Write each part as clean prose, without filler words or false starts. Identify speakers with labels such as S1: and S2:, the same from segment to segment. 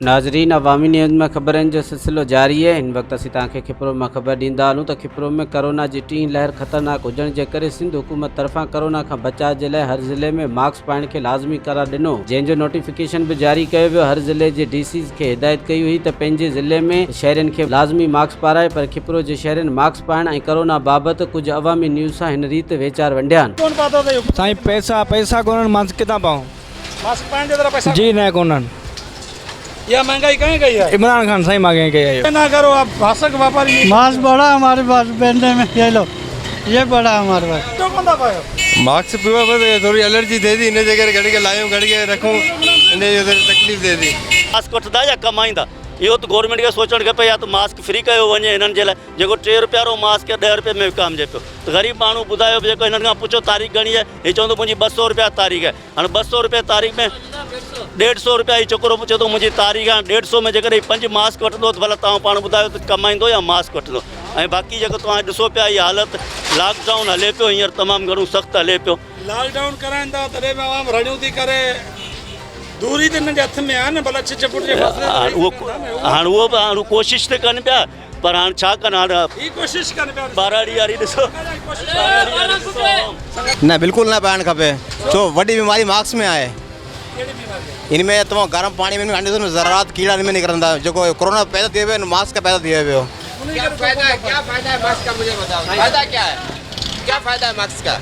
S1: नाज़रीन, अवामी न्यूज़ में ख़बरनि जो सिलसिलो जारी है। इन वक्त असीं तव्हांखे खिपरो में ख़बर ॾींदा हलूं त खिपरो में कोरोना जी टीं लहर ख़तरनाक हुजण जे करे सिंध हुकूमत तरफ़ां कोरोना खां बचाव जे लाइ हर ज़िले में मास्क पाइण खे लाज़मी करार ॾिनो, जंहिंजो नोटिफिकेशन बि जारी कयो वियो। हर ज़िले जे DC खे हिदायत कई हुई त पंहिंजे ज़िले में शहरनि खे लाज़मी मास्क पाराए, पर खिपरो जे शहरनि मास्क पाइण ऐं कोरोना बाबति कुझु अवामी न्यूज़ सां हिन रीति वीचार वंडिया आहिनि।
S2: साईं पैसा कोन्हनि, मास्क किथां पाऊं?
S3: मास्क पाइण जे तरह पैसा
S2: जी न कोन्हनि।
S3: यह महंगाई कहीं गई है?
S2: इमरान खान सही मांगे गए
S3: ना करो आप, भाषक व्यापारी
S4: मास्क बड़ा हमारे पास पहनने में, ये लो ये बड़ा हमारे पास।
S3: तो कौन सा पायो?
S5: मास्क पीवा बस थोड़ी एलर्जी दे दी, इन जगह घड़ी के लायूं घड़ी के रखूं, इन तकलीफ़ दे दी।
S6: मास्क वठंदा या कमाईंदा, इहो त गवर्नमेंट खे सोचणु खपे। या त मास्क फ्री कयो वञे हिननि जे लाइ, जेको 3 रुपया वारो मास्क 10 रुपये में विकामिजे पियो। त ग़रीब माण्हू ॿुधायो, जेको हिननि खां पुछो तारीख़ घणी आहे, हीअ चवंदो मुंहिंजी 200 रुपया तारीख़ आहे। हाणे 200 रुपया तारीख़ में 150 रुपया ही छोकिरो पुछे थो मुंहिंजी तारीख़ आहे 150 में, जेकॾहिं 5 मास्क वठंदो त भला तव्हां पाण ॿुधायो त कमाईंदो या मास्क वठंदो। ऐं बाक़ी जेको तव्हां ॾिसो पिया इहा हालत, लॉकडाउन हले पियो हींअर, तमामु घणो सख़्तु हले पियो।
S3: लॉकडाउन कराइनि था तॾहिं बि आवाम रड़ियूं थी करे, दूरी त हिननि जे हथ में आहे न, भला छिचपुट जे
S6: हाणे उहो बि हाणे कोशिशि त कनि पिया, पर हाणे छा कनि। हाणे
S3: ई कोशिश कनि पिया।
S6: ॿारहड़ी वारी ॾिसो,
S5: न बिल्कुल ना पाइण खपे, छो वॾी बीमारी मास्क में आहे। इनमें तमामु गर्म पानी में ज़रात कीड़ा इनमें निकिरंदा, जेको कोरोना पैदा थी वियो मास्क का पैदा थी वियो।
S7: क्या फायदा है मास्क का, मुझे बताओ फायदा क्या है? क्या फायदा है मास्क का?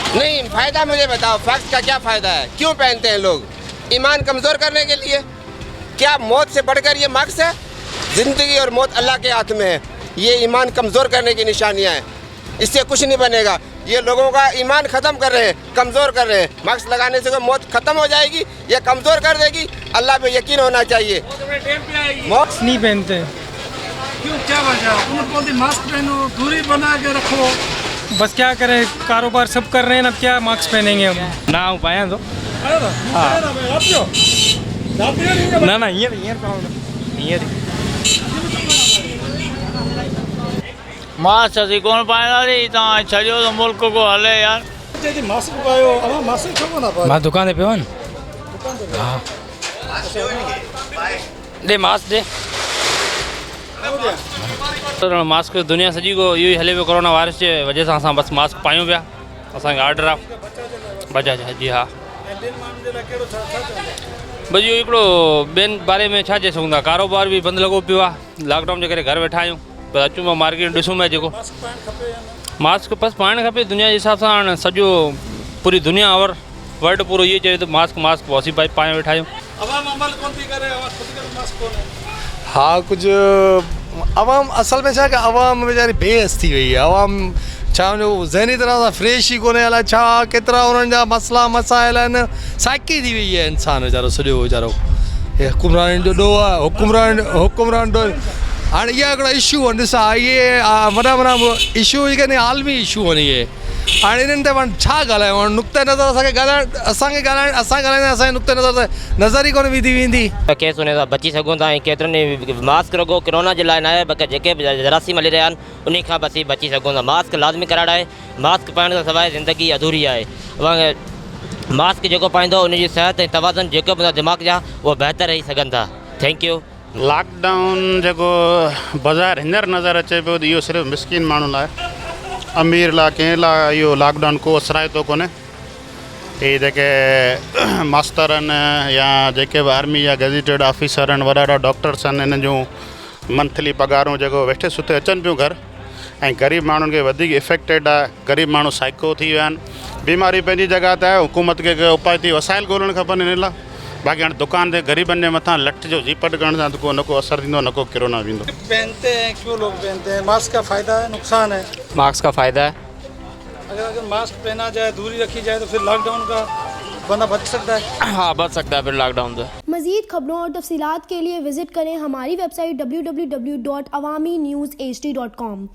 S7: नहीं फायदा मुझे बताओ, मास्क का क्या फायदा है? क्यों पहनते हैं लोग? ईमान कमज़ोर करने के लिए? क्या मौत से बढ़कर ये मास्क है? ज़िंदगी और मौत अल्लाह के हाथ में है। ये ईमान कमज़ोर करने की निशानियाँ हैं, इससे कुछ नहीं बनेगा। ये लोगों का ईमान ख़त्म कर रहे हैं, कमज़ोर कर रहे हैं। मास्क लगाने से कोई मौत ख़त्म हो जाएगी या कमज़ोर कर देगी? अल्लाह पे यकीन होना चाहिए।
S2: मास्क नहीं पहनते।
S3: क्यों, क्या वजह? उन्होंने बोलती मास्क पहनो, दूरी बना के रखो।
S2: बस क्या करें, कारोबार सब कर रहे हैं, अब क्या मास्क पहनेंगे हम? ना हो पाए तो ना ये
S8: मास्क असीं कोन पाइणा नी, तव्हां छॾियो त मुल्क को हले यार।
S3: मास्क पायो, अवां मास्क छो कोन पायो?
S2: मां दुकान ते पियो आहिनि। हा दे मास्क दे।
S8: मास्क दुनिया सॼी को इहो ई हले पियो, कोरोना वायरस जे वजह सां असां बसि मास्क पायूं पिया। असांखे ऑर्डर आहे बजाज। जी हा, बस इहो हिकिड़ो ॿियनि बारे में छा चई सघूं था, कारोबार बि बंदि लॻो पियो आहे लॉकडाउन जे करे, घर वेठा आहियूं। पर अचूं पिया मार्केट ॾिसूं पिया, जेको मास्क बसि पाइणु खपे। दुनिया जे हिसाब सां हाणे सॼो पूरी दुनिया और वर्ल्ड पूरो इहो चए त मास्क मास्क असीं पाए वेठा आहियूं।
S5: हाँ कुछ अवाम असल में छा कि अवाम वेचारी बेहस थी वई आहे। अवाम छा उनजो ज़हनी तरह सां फ्रेश ई कोन्हे, अलाए छा केतिरा उन्हनि जा मसला मसाइल आहिनि। साइकी थी वई आहे इंसानु वीचारो, सॼो वीचारो हुकुमरान जो ॾोह आहे, हुकुमरान ॾोह। हाणे इहा हिकिड़ा इशू आहिनि, ॾिसा इहे वॾा इशू ई कान्हे, आलमी इशू आहिनि इहे। हाणे इन्हनि ते वञी छा ॻाल्हायूं? हाणे नुक़्ते नज़र असां ॻाल्हाईंदा असांजे नुक़्ते नज़र ई कोन विधी वेंदी।
S9: केस उन सां बची सघूं था, ऐं केतिरनि मास्क रुगो कोरोना जे लाइ न आहे, बल्कि जेके बि जरासीम हली रहिया आहिनि उन खां बि बची सघूं था। मास्क लाज़मी कराइणु आहे, मास्क पाइण खां सवाइ ज़िंदगी अधूरी आहे। मास्क जेको पाईंदो उनजी सिहत ऐं तवाज़ुन जेको बि दिमाग़ जा उहो बहितर रही सघनि था। Thank U.
S10: लॉकडाउन जेको बाज़ारि हींअर नज़र अचे पियो, इहो सिर्फ़ु मिसकिन माण्हू लाइ, अमीर लाइ कंहिं लाइ इहो लॉकडाउन को असराइतो कोन्हे। इहे जेके मास्तर आहिनि या जेके बि आर्मी या गेज़िटेड ऑफिसर आहिनि, वॾा वॾा डॉक्टर्स आहिनि, इन्हनि जूं मंथली पघारूं जेको वेठे सुठे अचनि पियूं घर, ऐं ग़रीब माण्हुनि खे वधीक इफेक्टेड आहे। ग़रीब माण्हू साइको थी विया आहिनि। बीमारी पंहिंजी जॻह ते आहे, हुकूमत खे उपाय थी वसाइल ॻोल्हणु खपनि इन लाइ। बाक़ी हाणे दुकान ते ग़रीबनि जे मथां लठ जो झीपट करण सां को न को असर थींदो, न को कोरोना वेंदो।
S3: पहनते हैं, क्यों लोग पहनते हैं? मास्क का फ़ायदा है, नुकसान है?
S2: मास्क का फ़ायदा है।
S3: अगर मास्क पहना जाए, दूरी रखी जाए, तो फिर लॉकडाउन का बंदा बच सकता है।
S8: हाँ बच सकता है फिर लॉकडाउन से।
S11: मज़ीद खबरों और तफसीलात के लिए विजिट करें हमारी वेबसाइट www.awamiNewsHD.com।